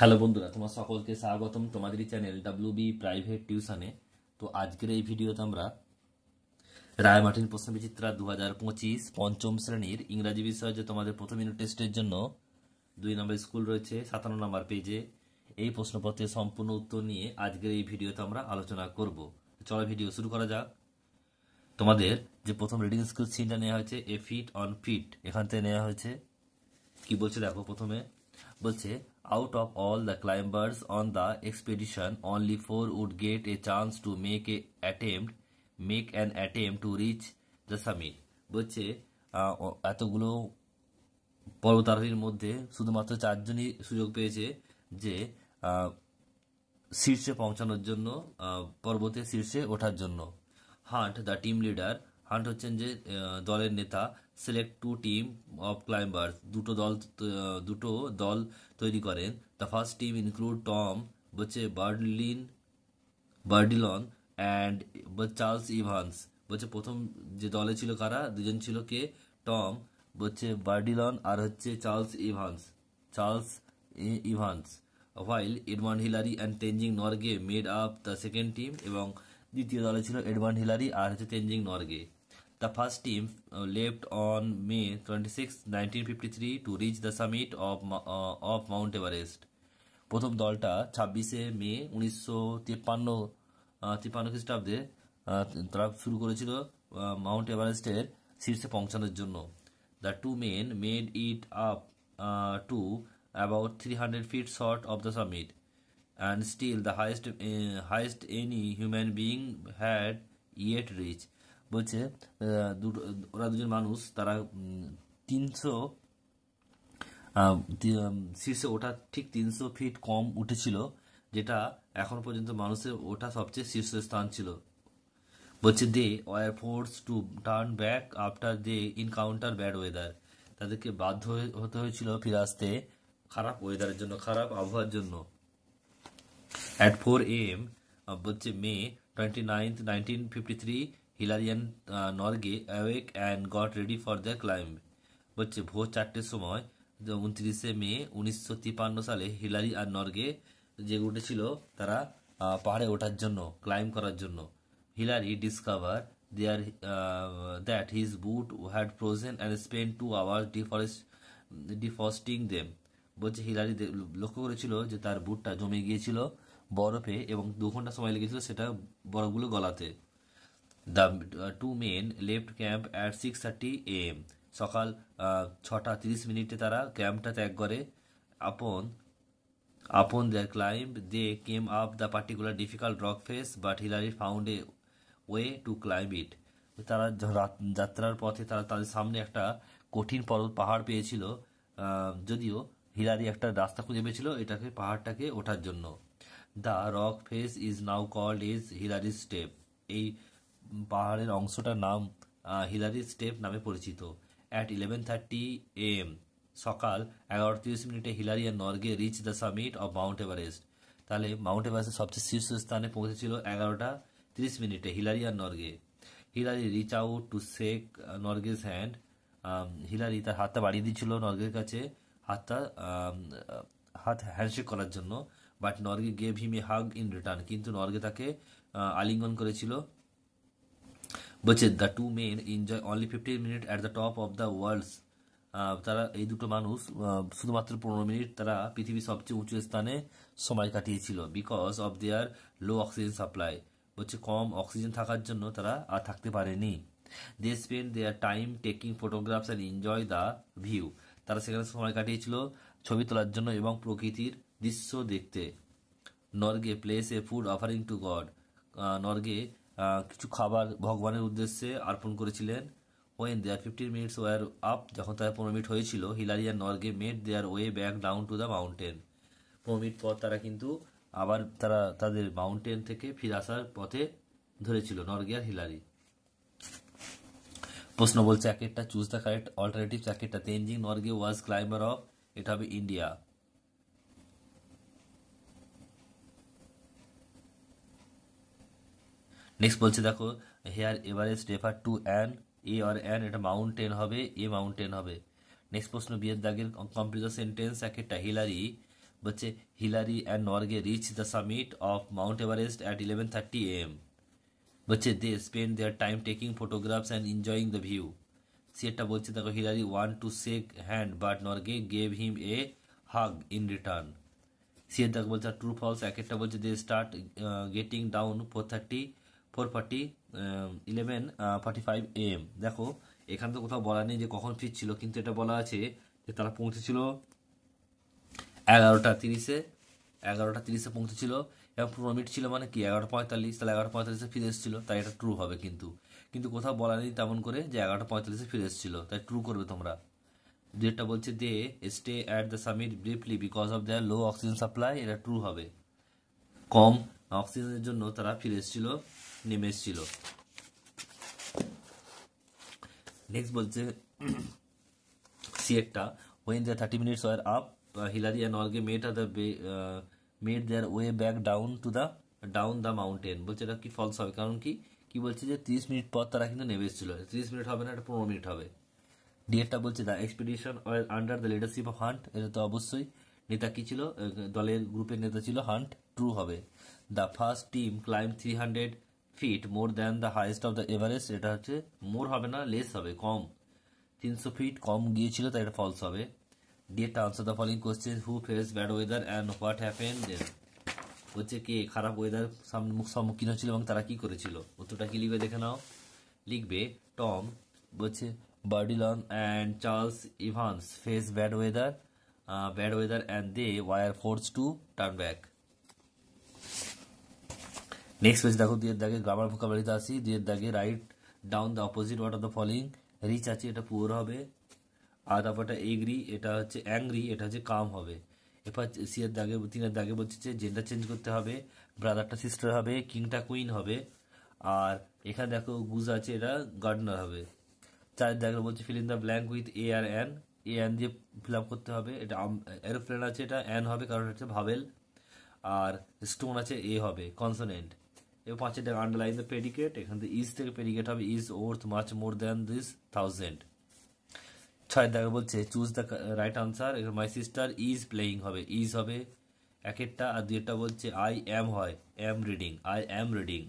Hello বন্ধুরা, তোমার সকলকে স্বাগতম তোমাদেরই চ্যানেল ডাব্লিউবি প্রাইভেট টিউশনে। তো আজকের এই ভিডিওতে আমরা রায় মার্টিন প্রশ্নবিচিত্রা 2025 পঞ্চম শ্রেণীর ইংরাজি বিষয় যে তোমাদের প্রথম ইউনিট টেস্টের জন্য 2 নম্বর স্কুল রয়েছে 57 নম্বর পেজে, এই প্রশ্নপত্রের সম্পূর্ণ উত্তর নিয়ে আজকের এই ভিডিওতে আমরা আলোচনা করব। চলো ভিডিও শুরু করা যাক। তোমাদের যে প্রথম রিডিং স্কিল সিনটা নেওয়া হয়েছে এ ফিট অন ফিট, এখান থেকে নেওয়া হয়েছে। কি বলছে দেখো, প্রথমে বলছে out of all the climbers on the expedition only 4 would get a chance to make an attempt to reach the summit. বলছে এতগুলো পর্বতারোহীর মধ্যে শুধুমাত্র 4জনই সুযোগ পেয়েছে যে আহ, শীর্ষে পৌঁছানোর জন্য, পর্বতের শীর্ষে ওঠার জন্য। Hunt the team leader, hunt হচ্ছেন যে দলের নেতা। সিলেক্ট 2 টিম অফ ক্লাইম্বার্স, দুটো দল তৈরি করেন। The first team include Tom, বলছে বার্ডিলন অ্যান্ড চার্লস ইভান্স। বলছে প্রথম যে দলে ছিল কারা, দুজন ছিল কে, টম, বলছে বার্ডিলন আর হচ্ছে Charles Evans. While Edmund Hillary and Tenzing Norgay made up the second team, এবং দ্বিতীয় দলে ছিল এডমান্ড হিলারি আর হচ্ছে Tenzing Norgay. The first team left on May 26, 1953 two reach the summit of Mount Everest. প্রথম দলটা 26শে মে 1953 খ্রিস্টাব্দে তারা শুরু করেছিল মাউন্ট এভারেস্টের শীর্ষে পৌঁছানোর জন্য। The two men made it up to about 300 feet short of the summit and still the highest any human being had yet reached। বলছে ওরা দুজন মানুষ, তারা 300 শীর্ষে ওঠা ঠিক 300 ফিট কম উঠেছিল, যেটা এখন পর্যন্ত মানুষের ওঠা সবচেয়ে শীর্ষস্থান ছিল। বলছে they were force to turn back after they encounter bad weather. তাদেরকে বাধ্য হতে হয়েছিল ফিরে আসতে খারাপ ওয়েদারের জন্য, খারাপ আবহাওয়ার জন্য। At 4 a.m., বলছে May 29, 1953, Hillary and Norgay awake and got ready for the climb। বলছে ভোর 4টের সময় 29শে মে 1953 সালে হিলারি আর নরগে জেগে উঠেছিল তারা পাহাড়ে ওঠার জন্য, ক্লাইম্ব করার জন্য। Hillary discover that his boot had frozen and spend 2 hours defrosting them. বলছে হিলারি লক্ষ্য করেছিল যে তার বুটটা জমে গিয়েছিল বরফে এবং 2 ঘন্টা সময় লেগেছিল সেটা বরফগুলো গলাতে। The two men left camp at 6:30 a.m। সকাল 6টা 30 মিনিটে তারা ক্যাম্পটা ত্যাগ করে। Upon their climb they came up the particular difficult rock face, but Hillary found a way to climb it. তারা যাত্রার পথে তারা তাদের সামনে একটা কঠিন পাহাড় পেয়েছিল, যদিও হিলারি একটা রাস্তা খুঁজে পেয়েছিল এটাকে, পাহাড়টাকে ওঠার জন্য। The rock face is now called is Hillary step. এই পাহাড়ের অংশটার নাম হিলারি স্টেপ নামে পরিচিত। At 11:30 a.m. সকাল 11:30 হিলারি আর Norgay reach the summit of Mount Everest. তাহলে মাউন্ট এভারেস্টের সবচেয়ে শীর্ষস্থানে পৌঁছেছিল 11:30 হিলারি আর Norgay. Hillary reach out to shake Norgay's hand. Hillary তার হাতটা বাড়িয়ে দিচ্ছিল নরগের কাছে, হাত হ্যান্ডশেক করার জন্য। But Norgay gave him a hug in return, কিন্তু নরগে তাকে আলিঙ্গন করেছিল। বলছে the two men enjoy only 15 minute at the top of the world's. তারা এই দুটো মানুষ শুধুমাত্র 15 মিনিট তারা পৃথিবীর সবচেয়ে উঁচু স্থানে সময় কাটিয়েছিল, because of their low oxygen supply. বলছে কম অক্সিজেন থাকার জন্য তারা আর থাকতে পারেনি। They spend their time taking photographs and enjoy the view. তারা সেখানে সময় কাটিয়েছিল ছবি তোলার জন্য এবং প্রকৃতির দৃশ্য দেখতে। Norgay place a food offering to god. Norgay কিছু খাবার ভগবানের উদ্দেশ্যে অর্পণ করেছিলেন। When their 15 minutes were up, যখন তার 15 মিনিট হয়েছিল, হিলারি আর Norgay made their way back down to the mountain. 15 minute পর তারা কিন্তু আবার তাদের মাউন্টেন থেকে ফিরে আসার পথে ধরেছিল নরগে আর হিলারি। প্রশ্ন বলছে একটা চুজ দ্য কারেক্ট অল্টারনেটিভ। একটা Tenzing Norgay was climber of, এটা হবে ইন্ডিয়া। নেক্সট বলছে দেখো here Everest refer to an, a or an, এটা মাউন্টেন হবে, এ মাউন্টেন হবে। নেক্সট প্রশ্ন বিয়ের দাগের কমপ্লিট দ্য সেন্টেন্স। একটা হিলারি বলছে Hillary and Norgay reach the summit of Mount Everest at 11:30 AM. বলছে they spend their time taking photographs and enjoying the view. সিয়েরটা বলছে দেখো Hillary want to shake hand but Norgay gave him a hug in return. সিয়ের দেখো বলছে true false. একেরটা বলছে they start getting down 4:40 11:45 AM. দেখো এখানে তো কোথাও বলা নেই যে কখন ফিরছিল, কিন্তু এটা বলা আছে যে তারা পৌঁছেছিল 11:30 পৌঁছেছিল এবং 15 মিনিট ছিল, মানে কি 11:45, তাহলে 11:45 ফিরে এসেছিল, তাই এটা ট্রু হবে. কিন্তু কোথাও বলা নেই তেমন করে যে 11:45 ফিরে এসেছিল, তাই ট্রু করবে তোমরা. যেটা বলছে they stay at the summit briefly because of their low oxygen supply, এটা ট্রু হবে. কম অক্সিজেনের জন্য তারা ফিরে এসেছিল, নেমে এসেছিল. নেক্সট বলছে সিয়েরটা when the 30 minutes were up, Hillary and Norgay made their way back down the mountain. বলছে এটা কি ফলস হবে, কারণ কি বলছে যে 30 মিনিট পর তারা কিন্তু নেমে এসেছিল. 30 মিনিট হবে না, এটা 15 মিনিট হবে. ডিএরটা বলছে the expedition were under the leadership of Hunt, এটা তো অবশ্যই নেতা কি ছিল, দলের গ্রুপের নেতা ছিল হান্ট, ট্রু হবে. The first team claim 300 feet more than the highest of the Everest, এটা হচ্ছে মোর হবে না, লেস হবে, কম, 300 ফিট কম গিয়েছিল, তাই এটা ফলস হবে. ডিএরটা answer the following question who face bad weather and what happen then. হচ্ছে কি খারাপ ওয়েদার সম্মুখীন হয়েছিল এবং তারা কি করেছিল. উত্তরটা কি লিখবে দেখে নাও. লিখবে টম, বলছে Bourdillon and Charles Evans face bad weather and they were force to turn back. Next page দেখো, দুইয়ের দাগে গ্রামার ভোকাবুলারিতে আসি. দুইয়ের দাগে write down the opposite word of the following. Rich আছে, এটা পুয়ার হবে. আর তারপরটা এগ্রি, এটা হচ্ছে অ্যাংরি, এটা হচ্ছে কাম হবে. এরপর সিয়ের দাগে, তিনের দাগে বলছে যে জেন্ডার চেঞ্জ করতে হবে, ব্রাদারটা সিস্টার হবে, কিংটা কুইন হবে. আর এখানে দেখো গুজ আছে, এটা গার্ডনার হবে. চারের দাগে বলছে fill in the blank with a or an, a an দিয়ে ফিল আপ করতে হবে. এটা এরোপ্লেন আছে, এটা অ্যান হবে কারণ হচ্ছে ভাবেল. আর স্টোন আছে, এ হবে কনসোনেন্ট. এবার পাঁচের দাগে আন্ডারলাইন দ্য প্রেডিকেট, এখান থেকে ইজ থেকে প্রেডিকেট হবে is worth much more than this 1000. ছয়ের দাগে বলছে চুজ দ্য রাইট আনসার, এখানে মাই সিস্টার ইজ প্লেয়িং হবে, ইজ হবে একেরটা. আর দুইটা বলছে আই অ্যাম হয়, am reading, I am reading.